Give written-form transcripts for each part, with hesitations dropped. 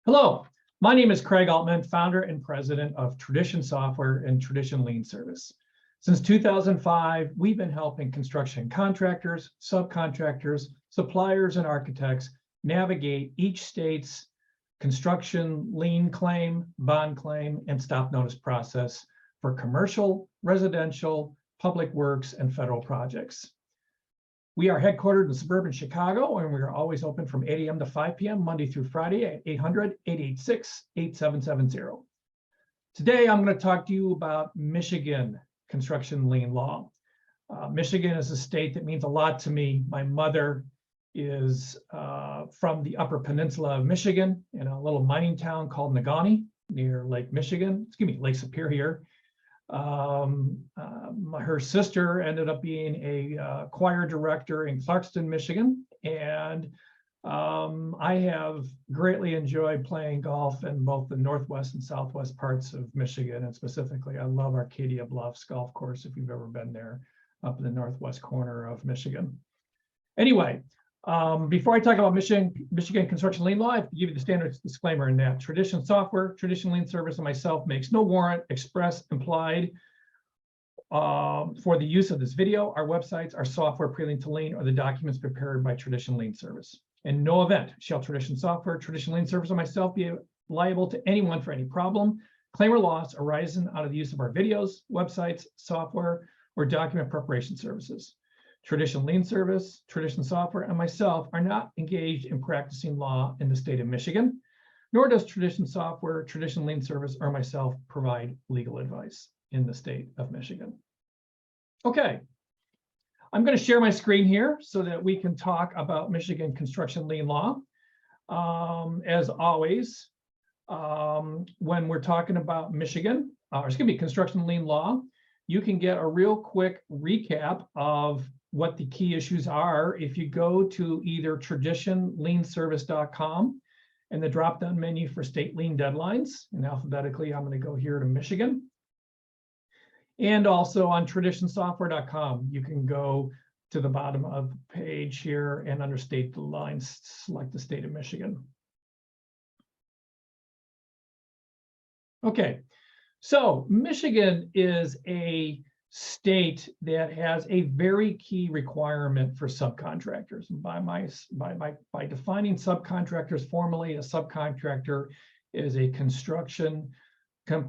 Hello, my name is Craig Altman, founder and president of Tradition Software and Tradition Lien Service. Since 2005, we've been helping construction contractors, subcontractors, suppliers, and architects navigate each state's construction lien claim, bond claim, and stop notice process for commercial, residential, public works, and federal projects. We are headquartered in suburban Chicago, and we are always open from 8 a.m. to 5 p.m. Monday through Friday at 800-886-8770. Today, I'm going to talk to you about Michigan construction lien law. Michigan is a state that means a lot to me. My mother is from the Upper Peninsula of Michigan in a little mining town called Negaunee near Lake Michigan. Lake Superior. Her sister ended up being a choir director in Clarkston, Michigan, and I have greatly enjoyed playing golf in both the northwest and southwest parts of Michigan, and specifically, I love Arcadia Bluffs Golf Course, if you've ever been there, up in the northwest corner of Michigan. Anyway, before I talk about Michigan construction lien law, I have to give you the standard disclaimer in that Tradition Software, Tradition Lien Service, and myself makes no warrant, express, implied for the use of this video, our websites, our software pre-lien to lien, or the documents prepared by Tradition Lien Service. In no event shall Tradition Software, Tradition Lien Service, or myself be liable to anyone for any problem, claim, or loss arising out of the use of our videos, websites, software, or document preparation services. Tradition Lien Service, Tradition Software, and myself are not engaged in practicing law in the state of Michigan, nor does Tradition Software, Tradition Lien Service, or myself provide legal advice in the state of Michigan. Okay, I'm going to share my screen here so that we can talk about Michigan construction lien law. As always, when we're talking about Michigan, construction lien law, you can get a real quick recap of what the key issues are if you go to either traditionlienservice.com and the drop-down menu for state lien deadlines, and alphabetically, I'm going to go here to Michigan. And also on traditionsoftware.com, you can go to the bottom of the page here and under state lines, select the state of Michigan. Okay, so Michigan is a state that has a very key requirement for subcontractors. By defining subcontractors formally, a subcontractor is a construction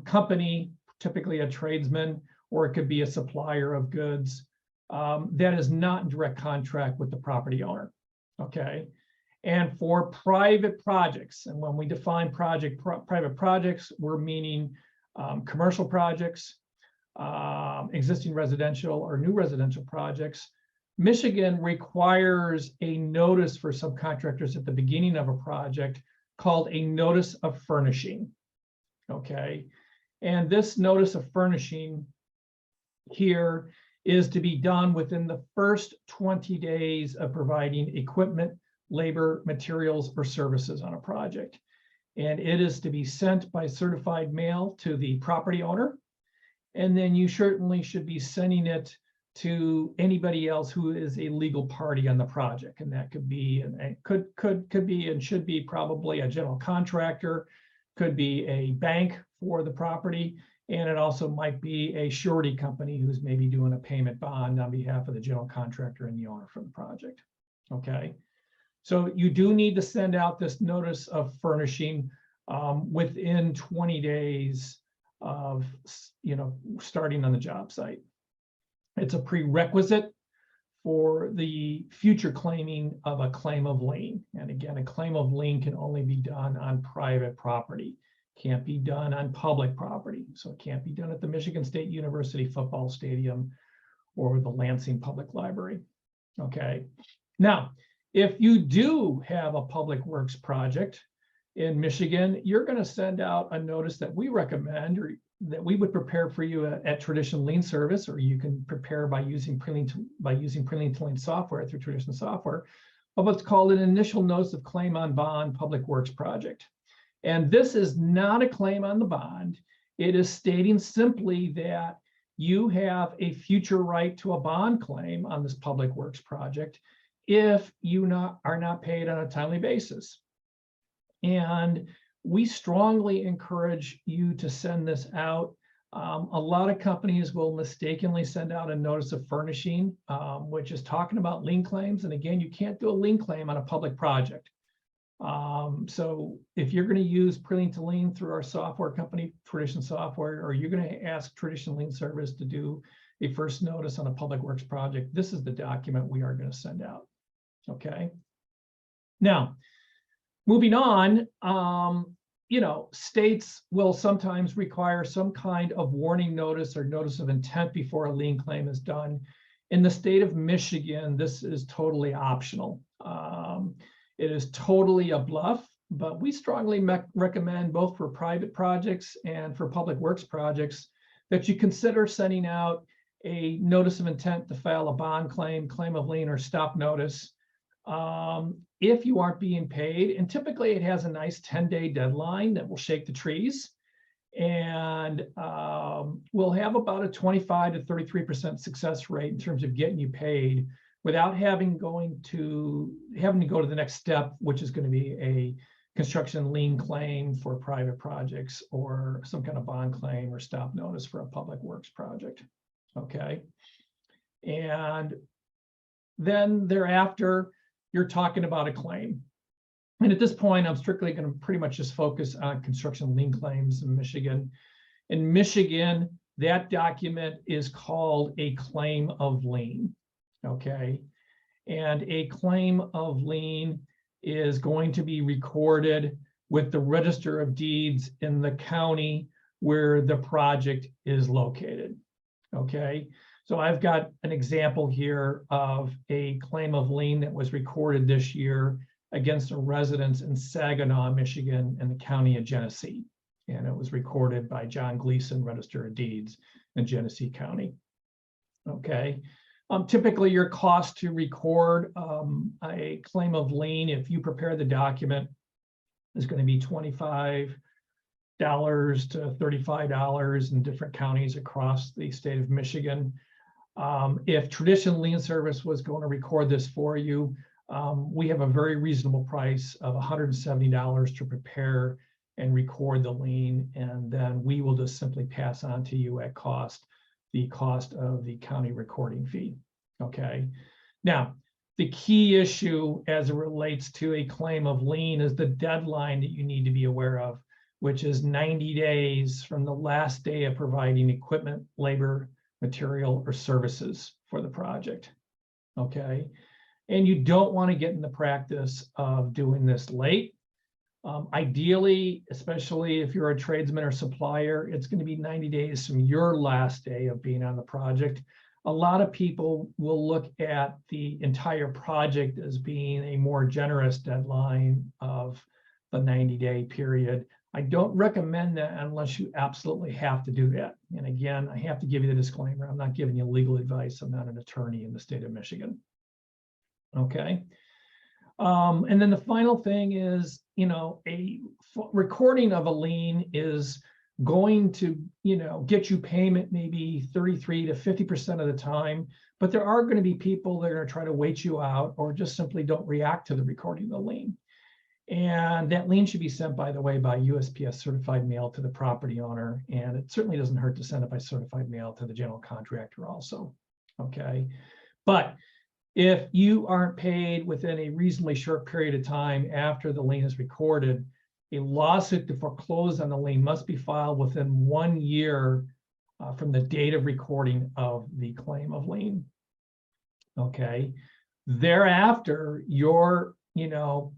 company, typically a tradesman, or it could be a supplier of goods that is not in direct contract with the property owner. Okay, and for private projects, and when we define private projects, we're meaning commercial projects, existing residential or new residential projects. Michigan requires a notice for subcontractors at the beginning of a project called a Notice of Furnishing. Okay, and this Notice of Furnishing here is to be done within the first 20 days of providing equipment, labor, materials, or services on a project. And it is to be sent by certified mail to the property owner. And then you certainly should be sending it to anybody else who is a legal party on the project. And that could be, and could be and should be probably a general contractor, could be a bank for the property, and it also might be a surety company who's maybe doing a payment bond on behalf of the general contractor and the owner for the project. Okay, so you do need to send out this Notice of Furnishing within 20 days of starting on the job site. It's a prerequisite for the future claiming of a claim of lien. And again, a claim of lien can only be done on private property. Can't be done on public property. So it can't be done at the Michigan State University football stadium or the Lansing Public Library. Okay. Now, if you do have a public works project in Michigan, you're going to send out a notice that we recommend, or that we would prepare for you at Tradition Lien Service, or you can prepare by using pre-lien to lien software through Tradition Software, of what's called an initial notice of claim on bond public works project. And this is not a claim on the bond. It is stating simply that you have a future right to a bond claim on this public works project if you are not paid on a timely basis. And we strongly encourage you to send this out. A lot of companies will mistakenly send out a notice of furnishing, which is talking about lien claims. And again, you can't do a lien claim on a public project. So if you're going to use pre-lien to lien through our software company, Tradition Software, or you're going to ask Tradition Lien Service to do a first notice on a public works project, this is the document we are going to send out. Okay. Now, moving on, states will sometimes require some kind of warning notice or notice of intent before a lien claim is done. In the state of Michigan, this is totally optional. It is totally a bluff, but we strongly recommend both for private projects and for public works projects that you consider sending out a notice of intent to file a bond claim, claim of lien, or stop notice if you aren't being paid. And typically it has a nice 10-day deadline that will shake the trees. And we'll have about a 25 to 33% success rate in terms of getting you paid without having to go to the next step, which is going to be a construction lien claim for private projects or some kind of bond claim or stop notice for a public works project. Okay. And then thereafter, you're talking about a claim. And at this point, I'm strictly going to pretty much just focus on construction lien claims in Michigan. In Michigan, that document is called a claim of lien. Okay. And a claim of lien is going to be recorded with the Register of Deeds in the county where the project is located. Okay. So I've got an example here of a claim of lien that was recorded this year against a residence in Saginaw, Michigan, in the county of Genesee. And it was recorded by John Gleason, Register of Deeds in Genesee County. Okay. Typically, your cost to record a claim of lien, if you prepare the document, is going to be $25 to $35 in different counties across the state of Michigan. If Tradition Lien Service was going to record this for you, we have a very reasonable price of $170 to prepare and record the lien, and then we will just simply pass on to you at cost the cost of the county recording fee. Okay. Now, the key issue as it relates to a claim of lien is the deadline that you need to be aware of, which is 90 days from the last day of providing equipment, labor, material, or services for the project. Okay. And you don't want to get in the practice of doing this late. Ideally, especially if you're a tradesman or supplier, it's going to be 90 days from your last day of being on the project. A lot of people will look at the entire project as being a more generous deadline of the 90-day period. I don't recommend that unless you absolutely have to do that. And again, I have to give you the disclaimer. I'm not giving you legal advice. I'm not an attorney in the state of Michigan. Okay. And then the final thing is, a recording of a lien is going to, get you payment maybe 33 to 50% of the time, but there are going to be people that are going to try to wait you out or just simply don't react to the recording of the lien. And that lien should be sent, by the way, by USPS certified mail to the property owner. And it certainly doesn't hurt to send it by certified mail to the general contractor also. Okay. But if you aren't paid within a reasonably short period of time after the lien is recorded, a lawsuit to foreclose on the lien must be filed within 1 year from the date of recording of the claim of lien. Okay. Thereafter, your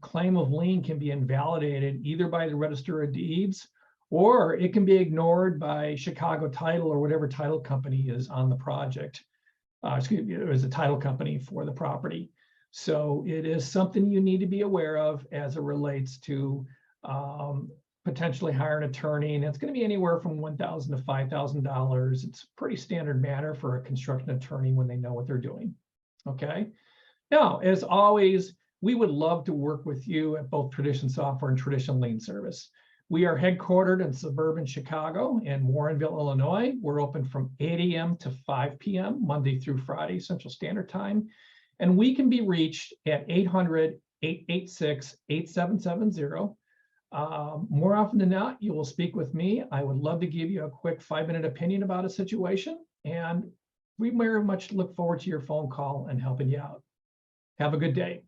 claim of lien can be invalidated either by the Register of Deeds, or it can be ignored by Chicago Title or whatever title company is on the project. Excuse me, it was a title company for the property. So it is something you need to be aware of as it relates to potentially hire an attorney. And it's going to be anywhere from $1,000 to $5,000. It's pretty standard matter for a construction attorney when they know what they're doing. Okay. Now, as always, we would love to work with you at both Tradition Software and Tradition Lien Service. We are headquartered in suburban Chicago and Warrenville, Illinois. We're open from 8 a.m. to 5 p.m. Monday through Friday, Central Standard Time. And we can be reached at 800-886-8770. More often than not, you will speak with me. I would love to give you a quick 5-minute opinion about a situation, and we very much look forward to your phone call and helping you out. Have a good day.